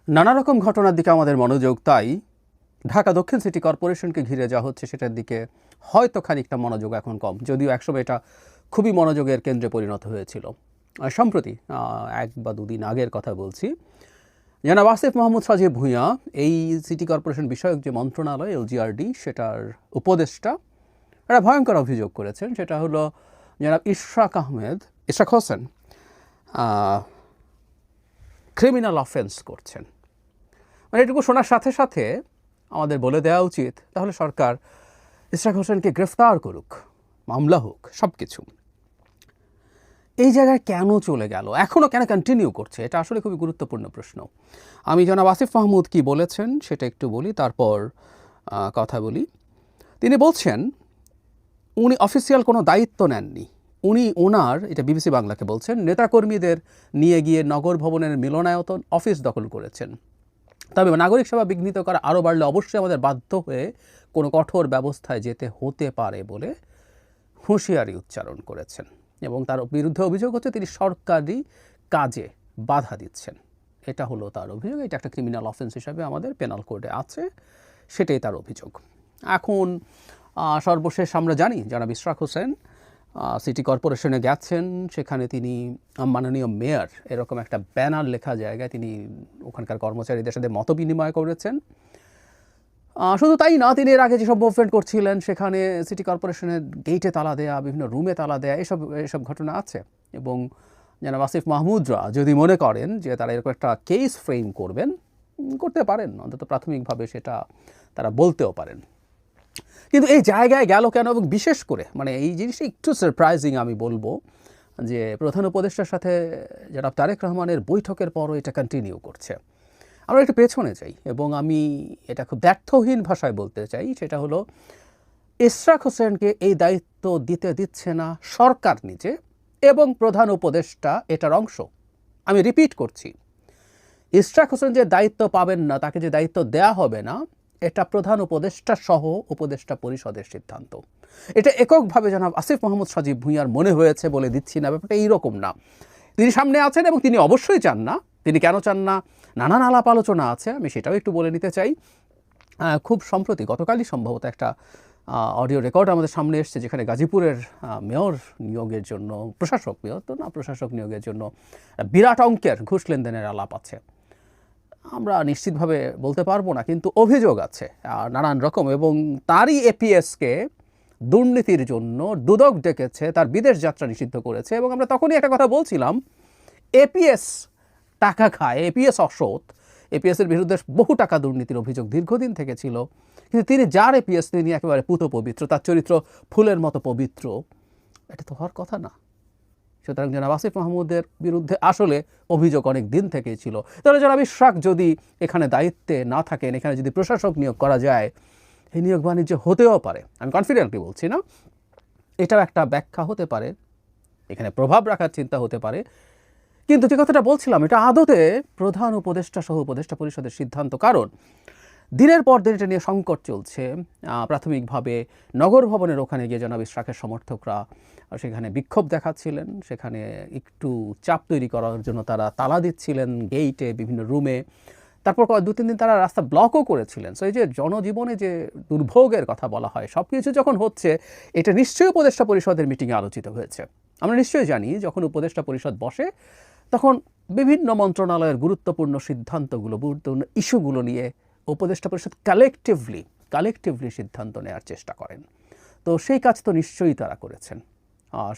নানা রকম ঘটনার দিকে আমাদের মনোযোগ, তাই ঢাকা দক্ষিণ সিটি কর্পোরেশনকে ঘিরে যা হচ্ছে সেটার দিকে হয়তো খানিকটা মনোযোগ এখন কম, যদিও একসময় এটা খুবই মনোযোগের কেন্দ্রে পরিণত হয়েছিল। সম্প্রতি 1 বা 2 দিন আগের কথা বলছি, জনাব আসিফ মাহমুদ সজীব ভূঁইয়া এই সিটি কর্পোরেশন বিষয়ক যে মন্ত্রণালয় LGRD সেটার উপদেষ্টা একটা ভয়ঙ্কর অভিযোগ করেছেন। সেটা হলো জনাব ইশরাক হোসেন ক্রিমিনাল অফেন্স করছেন। মানে এটুকু শোনার সাথে সাথে আমাদের বলে দেওয়া উচিত তাহলে সরকার ইশরাক হোসেনকে গ্রেফতার করুক, মামলা হোক, সব কিছু। এই জায়গায় কেন চলে গেল, এখনও কেন কন্টিনিউ করছে, এটা আসলে খুবই গুরুত্বপূর্ণ প্রশ্ন। আমি জনাব আসিফ মাহমুদ কি বলেছেন সেটা একটু বলি, তারপর কথা বলি। তিনি বলছেন উনি অফিসিয়াল কোনো দায়িত্ব নেননি। উনি ওনার, এটা BBC বাংলাকে বলছেন, নেতাকর্মীদের নিয়ে গিয়ে নগর ভবনের মিলনায়তন অফিস দখল করেছেন। তবে নাগরিক সেবা বিঘ্নিত করা আরও বাড়লে অবশ্যই আমাদের বাধ্য হয়ে কোনো কঠোর ব্যবস্থায় যেতে হতে পারে বলে হুঁশিয়ারি উচ্চারণ করেছেন। এবং তার বিরুদ্ধে অভিযোগ হচ্ছে তিনি সরকারি কাজে বাধা দিচ্ছেন। এটা হলো তার অভিযোগ। এটা একটা ক্রিমিনাল অফেন্স হিসাবে আমাদের পেনাল কোডে আছে, সেটাই তার অভিযোগ। এখন সর্বশেষ আমরা জানি জনাব ইশরাক হোসেন সিটি কর্পোরেশনে গেছেন, সেখানে তিনি মাননীয় মেয়র এরকম একটা ব্যানার লেখা জায়গায় তিনি ওখানকার কর্মচারীদের সাথে মত বিনিময় করেছেন। শুধু তাই না, তিনি এর আগে যেসব মুভমেন্ট করছিলেন সেখানে সিটি কর্পোরেশনের গেইটে তালা দেয়া, বিভিন্ন রুমে তালা দেয়া, এসব ঘটনা আছে। এবং জনাব আসিফ মাহমুদরা যদি মনে করেন যে তারা এরকম একটা কেস ফ্রেম করবেন, করতে পারেন, অন্তত প্রাথমিকভাবে সেটা তারা বলতেও পারেন। কিন্তু এই জায়গায় গেল কেন, এবং বিশেষ করে মানে এই জিনিসটা একটু সারপ্রাইজিং আমি বলবো, যে প্রধান উপদেষ্টার সাথে জনাব তারেক রহমানের বৈঠকের পরও এটা কন্টিনিউ করছে। আমরা একটু পেছনে যাই এবং আমি এটা খুব ব্যর্থহীন ভাষায় বলতে চাই, সেটা হলো ইশরাক হোসেনকে এই দায়িত্ব দিচ্ছে না সরকার নিজে, এবং প্রধান উপদেষ্টা এটার অংশ। আমি রিপিট করছি, ইশরাক হোসেন যে দায়িত্ব পাবেন না, তাকে যে দায়িত্ব দেয়া হবে না, এটা প্রধান উপদেষ্টা সহ উপদেষ্টা পরিষদের সিদ্ধান্ত। এটা এককভাবে জনাব আসিফ মাহমুদ সজীব ভূঁইয়ার মনে হয়েছে বলে দিচ্ছি না, ব্যাপারটা এইরকম না। তিনি সামনে আছেন এবং তিনি অবশ্যই চান না। তিনি কেন চান না, নানান আলাপ আলোচনা আছে, আমি সেটাও একটু বলে নিতে চাই। খুব সম্প্রতি গতকালই সম্ভবত একটা অডিও রেকর্ড আমাদের সামনে এসছে, যেখানে গাজীপুরের মেয়র নিয়োগের জন্য, প্রশাসক নিয়োগের জন্য বিরাট অঙ্কের ঘুষ লেনদেনের আলাপ আছে। আমরা নিশ্চিতভাবে বলতে পারবো না, কিন্তু অভিযোগ আছে নানান রকম। এবং তারই APSকে দুর্নীতির জন্য দুদক ডেকেছে, তার বিদেশ যাত্রা নিষিদ্ধ করেছে। এবং আমরা তখনই একটা কথা বলছিলাম, APS টাকা খায়, APS অসৎ, APSের বিরুদ্ধে বহু টাকা দুর্নীতির অভিযোগ দীর্ঘদিন থেকে ছিল। কিন্তু তিনি যার APS, তিনি একেবারে পুত পবিত্র, তার চরিত্র ফুলের মতো পবিত্র, এটা তো হওয়ার কথা না। সুতরাং জনাব আসিফ মাহমুদের বিরুদ্ধে আসলে অভিযোগ অনেক দিন থেকেই ছিল। তাহলে জনাব ইশরাক যদি এখানে দায়িত্বে না থাকেন, এখানে যদি প্রশাসক নিয়োগ করা যায়, এই নিয়োগ বাণিজ্য হতেও পারে। আমি কনফিডেন্টলি বলছি না, এটাও একটা ব্যাখ্যা হতে পারে, এখানে প্রভাব রাখার চিন্তা হতে পারে। কিন্তু যে কথাটা বলছিলাম, এটা আদতে প্রধান উপদেষ্টা সহ উপদেষ্টা পরিষদের সিদ্ধান্ত। কারণ দিনের পর দিন এটা নিয়ে সংকট চলছে। প্রাথমিকভাবে নগর ভবনের ওখানে গিয়ে জনাব ইশরাকের সমর্থকরা সেখানে বিক্ষোভ দেখাচ্ছিলেন, সেখানে একটু চাপ তৈরি করার জন্য তারা তালা দিচ্ছিলেন গেইটে, বিভিন্ন রুমে। তারপর 2-3 দিন তারা রাস্তা ব্লকও করেছিলেন। সো এই যে জনজীবনে যে দুর্ভোগের কথা বলা হয়, সব কিছু যখন হচ্ছে, এটা নিশ্চয়ই উপদেষ্টা পরিষদের মিটিংয়ে আলোচিত হয়েছে। আমরা নিশ্চয়ই জানি যখন উপদেষ্টা পরিষদ বসে, তখন বিভিন্ন মন্ত্রণালয়ের গুরুত্বপূর্ণ সিদ্ধান্তগুলো, গুরুত্বপূর্ণ ইস্যুগুলো নিয়ে উপদেষ্টা পরিষদ কালেকটিভলি সিদ্ধান্ত নেওয়ার চেষ্টা করেন। তো সেই কাজ তো নিশ্চয়ই তারা করেছেন।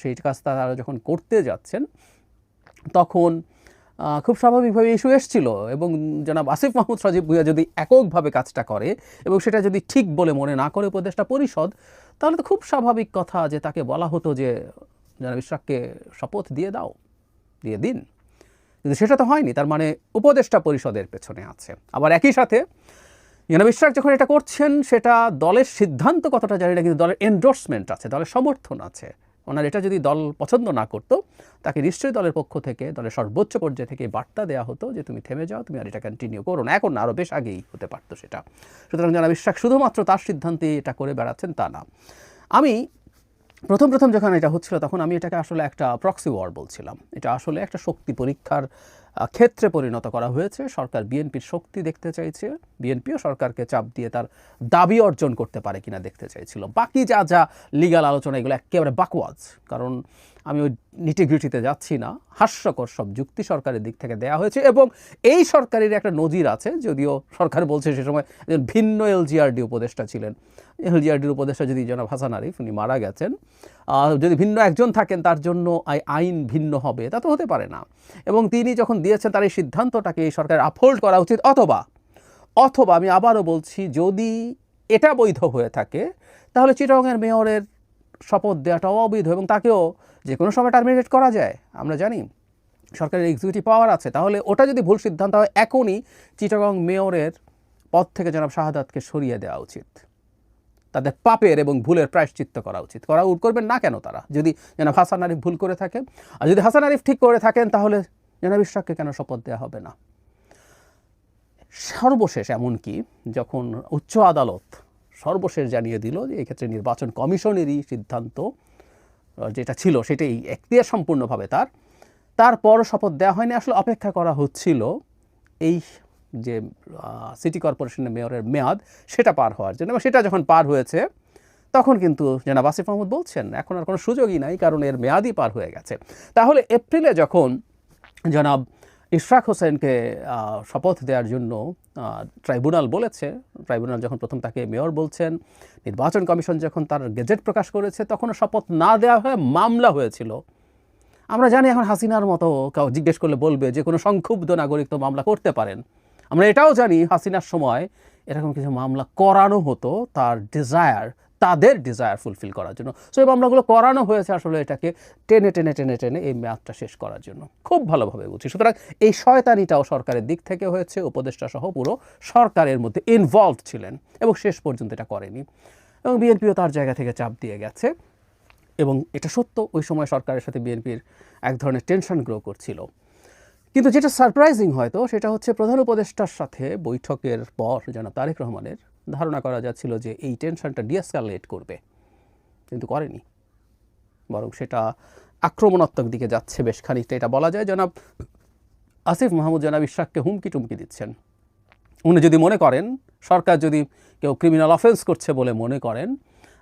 সেই কাজ তারা যখন করতে যাচ্ছেন, তখন খুব স্বাভাবিকভাবে ইস্যু এসেছিল। এবং জনাব আসিফ মাহমুদ সজীব ভূঁইয়া যদি এককভাবে কাজটা করে এবং সেটা যদি ঠিক বলে মনে না করে উপদেষ্টা পরিষদ, তাহলে তো খুব স্বাভাবিক কথা যে তাকে বলা হতো যে জনাব ইশরাককে শপথ দিয়ে দিন। কিন্তু সেটা তো হয়নি। তার মানে উপদেষ্টা পরিষদের পেছনে আছে। আবার একই সাথে জনাব ইশরাক যখন এটা করছেন, সেটা দলের সিদ্ধান্ত কতটা জানি না, কিন্তু দলের এন্ডোর্সমেন্ট আছে, দলের সমর্থন আছে। ওনার এটা যদি দল পছন্দ না করতো, তাকে নিশ্চয়ই দলের পক্ষ থেকে, দলের সর্বোচ্চ পর্যায়ে থেকে বার্তা দেওয়া হতো যে তুমি থেমে যাও, তুমি আর এটা কন্টিনিউ করো না। এখন না, আরও বেশ আগেই হতে পারতো সেটা। সুতরাং জনাব ইশরাক শুধুমাত্র তার সিদ্ধান্তে এটা করে বেড়াচ্ছেন তা না। আমি প্রথম যখন এটা হচ্ছিল, তখন আমি এটাকে আসলে একটা প্রক্সি ওয়ার বলছিলাম। এটা আসলে একটা শক্তি পরীক্ষার ক্ষেত্রে পরিণত করা হয়েছে। সরকার বিএনপির শক্তি দেখতে চাইছে, বিএনপিও সরকারকে চাপ দিয়ে তার দাবি অর্জন করতে পারে কিনা দেখতে চাইছিল। বাকি যা যা লিগ্যাল আলোচনা এগুলো একেবারে বাকওয়াজ, কারণ আমি ওই নিটিগ্রিটিতে যাচ্ছি না। হাস্যকর সব যুক্তি সরকারের দিক থেকে দেয়া হয়েছে এবং এই সরকারের একটা নজির আছে, যদিও সরকার বলছে সে সময় একজন ভিন্ন এলজিআরডি উপদেষ্টা ছিলেন। এলজিআরডির উপদেষ্টা যদি জনাব হাসান আরিফ, উনি মারা গেছেন, যদি ভিন্ন একজন থাকেন তার জন্য আইন ভিন্ন হবে, তা তো হতে পারে না। এবং তিনি যখন দিয়েছেন তার এই সিদ্ধান্তটাকে এই সরকার আপহোল্ড করা উচিত, অথবা আমি আবারও বলছি, যদি এটা বৈধ হয়ে থাকে তাহলে চিটাগংয়ের মেয়রের শপথ দেওয়াটাও অবৈধ এবং তাকেও যে কোনো সময় টার্মিনেট করা যায়। আমরা জানি সরকারের এক্সিকিউটিভ পাওয়ার আছে, তাহলে ওটা যদি ভুল সিদ্ধান্ত হয় এখনই চিটাগং মেয়রের পদ থেকে জনাব শাহাদাতকে সরিয়ে দেওয়া উচিত। তাদের পাপের এবং ভুলের প্রায়শ্চিত্ত করা উচিত। করবেন না কেন তারা, যদি জনাব হাসান আরিফ ভুল করে থাকেন? আর যদি হাসান আরিফ ঠিক করে থাকেন তাহলে জনাব ইশরাককে কেন শপথ দেওয়া হবে না? সর্বশেষ এমনকি যখন উচ্চ আদালত সর্বশেষ জানিয়ে দিল যে এক্ষেত্রে নির্বাচন কমিশনেরই সিদ্ধান্ত যেটা ছিল সেটাই এখতিয়ার সম্পূর্ণভাবে তারপর শপথ দেওয়া হয়নি। আসলে অপেক্ষা করা হচ্ছিল এই যে সিটি কর্পোরেশনের মেয়রের মেয়াদ সেটা পার হওয়ার জন্য, এবং সেটা যখন পার হয়েছে তখন কিন্তু জনাব আসিফ মাহমুদ বলছেন এখন আর কোনো সুযোগই নাই, কারণ এর মেয়াদই পার হয়ে গেছে। তাহলে এপ্রিলে যখন জনাব ইশরাক হোসেনকে শপথ দেওয়ার জন্য ট্রাইব্যুনাল বলেছে, ট্রাইব্যুনাল যখন প্রথম তাকে মেয়র বলছেন, নির্বাচন কমিশন যখন তার গেজেট প্রকাশ করেছে তখনও শপথ না দেওয়া হয়ে মামলা হয়েছিল। আমরা জানি এখন হাসিনার মতো কাউ জিজ্ঞেস করলে বলবে যে কোনো সংক্ষুব্ধ নাগরিক তো মামলা করতে পারেন। আমরা এটাও জানি হাসিনার সময় এরকম কিছু মামলা করানো হতো তাদের ডিজায়ার ফুলফিল করার জন্য। সো এই মামলাগুলো করানো হয়েছে আসলে এটাকে টেনে টেনে টেনে টেনে এই মেয়াদটা শেষ করার জন্য, খুব ভালোভাবে বুঝি। সুতরাং এই শয়তানিটাও সরকারের দিক থেকে হয়েছে, উপদেষ্টা সহ পুরো সরকারের মধ্যে ইনভলভ ছিলেন এবং শেষ পর্যন্ত এটা করেনি। এবং বিএনপিও তার জায়গা থেকে চাপ দিয়ে গেছে এবং এটা সত্য, ওই সময় সরকারের সাথে বিএনপির এক ধরনের টেনশন গ্রো করছিল। কিন্তু যেটা সারপ্রাইজিং হয়তো সেটা হচ্ছে প্রধান উপদেষ্টার সাথে বৈঠকের পর জনাব তারেক রহমানের ধারণা করা যাচ্ছিল যে এই টেনশনটা ডিএসকালেট করবে, কিন্তু করেনি, বরং সেটা আক্রমণাত্মক দিকে যাচ্ছে বেশ খানিকটা। এটা বলা যায় জনাব আসিফ মাহমুদ জনাব ইশরাককে হুমকি টুমকি দিচ্ছেন। উনি যদি মনে করেন সরকার যদি কেউ ক্রিমিনাল অফেন্স করছে বলে মনে করেন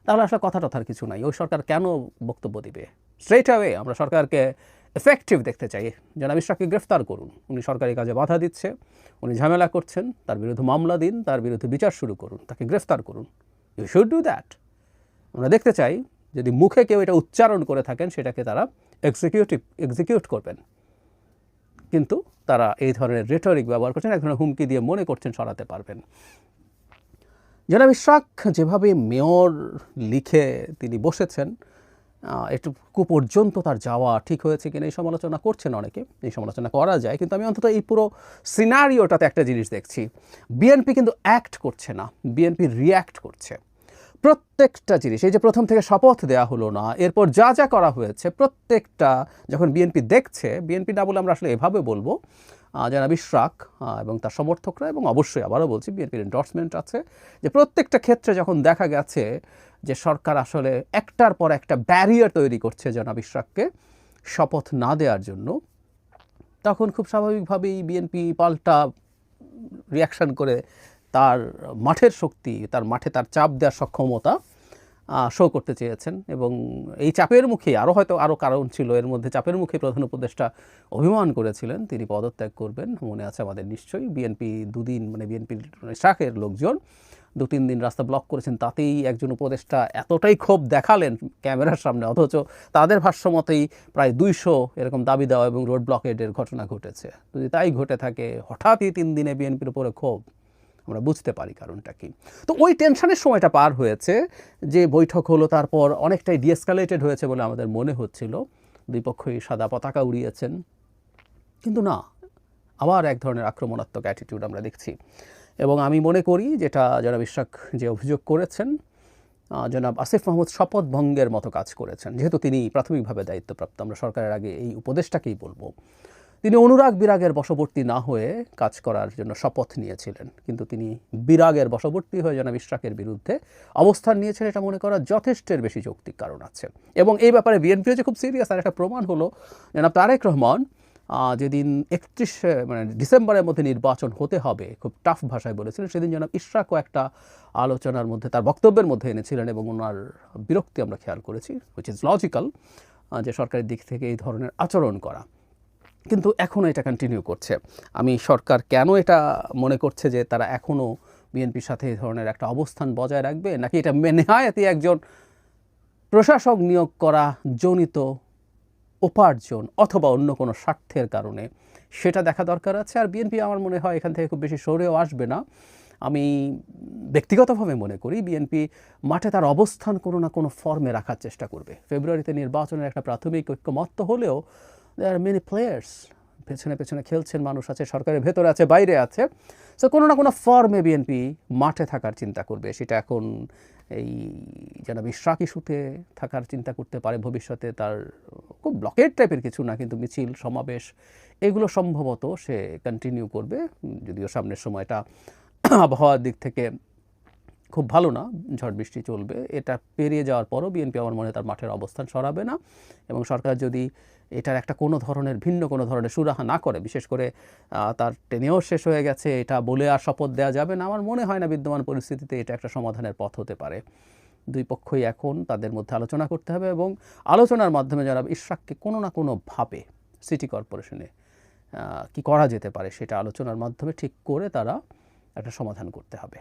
তাহলে আসলে কথা টথার কিছু নাই, ওই সরকার কেন বক্তব্য দিবে? স্ট্রেট অ্যাওয়ে আমরা সরকারকে এফেক্টিভ দেখতে চাই। জনাব ইশরাককে গ্রেফতার করুন, উনি সরকারি কাজে বাধা দিচ্ছে, উনি ঝামেলা করছেন, তার বিরুদ্ধে মামলা দিন, তার বিরুদ্ধে বিচার শুরু করুন, তাকে গ্রেফতার করুন। You should do that. আমরা দেখতে চাই যদি মুখে কেউ এটা উচ্চারণ করে থাকেন সেটাকে তারা এক্সিকিউট করবেন, কিন্তু তারা এই ধরনের রেটরিক ব্যবহার করছেন, এক ধরনের হুমকি দিয়ে মনে করছেন সরাতে পারবেন। জনাব ইশরাক যেভাবে মেয়র লিখে তিনি বসেছেন, এটুকু পর্যন্ত তার যাওয়া ঠিক হয়েছে কিনা এই সমালোচনা করছেন অনেকে, এই সমালোচনা করা যায়, কিন্তু আমি অন্তত এই পুরো সিনারিওটাতে একটা জিনিস দেখছি, বিএনপি কিন্তু অ্যাক্ট করছে না, বিএনপি রিয়্যাক্ট করছে। প্রত্যেকটা জিনিস, এই যে প্রথম থেকে শপথ দেওয়া হলো না, এরপর যা যা করা হয়েছে প্রত্যেকটা যখন বিএনপি দেখছে, বিএনপি না বলে আমরা আসলে এভাবে বলবো, জনাব ইশরাক এবং তার সমর্থকরা, এবং অবশ্যই আবারও বলছি বিএনপির এন্ডোর্সমেন্ট আছে, যে প্রত্যেকটা ক্ষেত্রে যখন দেখা গেছে যে সরকার আসলে একটার পর একটা ব্যারিয়ার তৈরি করছে জনাব ইশরাককে শপথ না দেওয়ার জন্য, তখন খুব স্বাভাবিকভাবেই বিএনপি পাল্টা রিয়াকশান করে তার মাঠের শক্তি, তার মাঠে তার চাপ দেওয়ার সক্ষমতা শো করতে চেয়েছেন। এবং এই চাপের মুখে হয়তো আরও কারণ ছিল, এর মধ্যে চাপের মুখে প্রধান উপদেষ্টা অভিমান করেছিলেন তিনি পদত্যাগ করবেন, মনে আছে আমাদের নিশ্চয়ই। বিএনপি দুদিন, মানে বিএনপির শাখের লোকজন 2-3 দিন রাস্তা ব্লক করেছেন, তাতেই একজন উপদেষ্টা এতটাই ক্ষোভ দেখালেন ক্যামেরার সামনে, অথচ তাদের ভাষ্যমতেই প্রায় 200 এরকম দাবি দেওয়া এবং রোড ব্লকেডের ঘটনা ঘটেছে। যদি তাই ঘটে থাকে, হঠাৎই 3 দিনে বিএনপির উপরে ক্ষোভ, আমরা বুঝতে পারি কারণটা কি। তো ওই টেনশনের সময়টা পার হয়েছে, যে বৈঠক হলো, তারপর অনেকটাই ডিএসকালেটেড হয়েছে বলে আমাদের মনে হচ্ছিল, দুই পক্ষই সাদা পতাকা উড়িয়েছেন, কিন্তু না, আবার এক ধরনের আক্রমণাত্মক অ্যাটিটিউড আমরা দেখছি। এবং আমি মনে করি যেটা জনাব ইশরাক যে অভিযোগ করেছেন, জনাব আসিফ মাহমুদ শপথ ভঙ্গের মতো কাজ করেছেন, যেহেতু তিনি প্রাথমিকভাবে দায়িত্বপ্রাপ্ত, আমরা সরকারের আগে এই উপদেষ্টাকেই বলবো, তিনি অনুরাগ বিরাগের বশবর্তী না হয়ে কাজ করার জন্য শপথ নিয়েছিলেন, কিন্তু তিনি বিরাগের বশবর্তী হয়ে জনাব ইশরাকের বিরুদ্ধে অবস্থান নিয়েছেন, এটা মনে করা যথেষ্টের বেশি যৌক্তিক কারণ আছে। এবং এই ব্যাপারে বিএনপিও যে খুব সিরিয়াস, আর একটা প্রমাণ হলো জনাব তারেক রহমান যেদিন 31 মানে ডিসেম্বরের মধ্যে নির্বাচন হতে হবে, খুব টাফ ভাষায় বলেছিলেন, সেদিন জনাব ইশরাকও একটা আলোচনার মধ্যে তার বক্তব্যের মধ্যে এনেছিলেন এবং ওনার বিরক্তি আমরা খেয়াল করেছি, হুইচ ইজ লজিক্যাল, যে সরকারের দিক থেকে এই ধরনের আচরণ করা। কিন্তু এখনও এটা কন্টিনিউ করছে। আমি সরকার কেন এটা মনে করছে যে তারা এখনও বিএনপির সাথে এই ধরনের একটা অবস্থান বজায় রাখবে, নাকি এটা নেহায়াতি একজন প্রশাসক নিয়োগ করা জনিত উপার্জন অথবা অন্য কোনো স্বার্থের কারণে, সেটা দেখা দরকার আছে। আর বিএনপি আমার মনে হয় এখান থেকে খুব বেশি সরেও আসবে না। আমি ব্যক্তিগতভাবে মনে করি বিএনপি মাঠে তার অবস্থান কোনো না কোনো ফর্মে রাখার চেষ্টা করবে। ফেব্রুয়ারিতে নির্বাচনের একটা প্রাথমিক ঐক্যমত্য হলেও দেয়ার আর মেনি প্লেয়ার্স, পেছনে পেছনে খেলছেন মানুষ আছে, সরকারের ভেতরে আছে, বাইরে আছে। সো কোনো না কোনো ফর্মে বিএনপি মাঠে থাকার চিন্তা করবে। সেটা এখন এই জনাব ইশরাক ইস্যুতে থাকার চিন্তা করতে পারে, ভবিষ্যতে তার খুব ব্লকেট টাইপের কিছু না, কিন্তু মিছিল সমাবেশ এগুলো সম্ভবত সে কন্টিনিউ করবে, যদিও সামনের সময়টা আবহাওয়ার দিক থেকে খুব ভালো না, ঝড় বৃষ্টি চলবে। এটা পেরিয়ে যাওয়ার পরও বিএনপি আমার মনে হয় তার মাঠের অবস্থান সরাবে না, এবং সরকার যদি এটার একটা কোনো ধরনের ভিন্ন কোনো ধরনের সুরাহা না করে, বিশেষ করে তার টেনেও শেষ হয়ে গেছে এটা বলে আর শপথ দেওয়া যাবে না, আমার মনে হয় না বিদ্যমান পরিস্থিতিতে এটা একটা সমাধানের পথ হতে পারে। দুই পক্ষই এখন তাদের মধ্যে আলোচনা করতে হবে, এবং আলোচনার মাধ্যমে যারা ইশরাককে কোনো না কোনোভাবে সিটি কর্পোরেশনে কি করা যেতে পারে সেটা আলোচনার মাধ্যমে ঠিক করে তারা একটা সমাধান করতে হবে।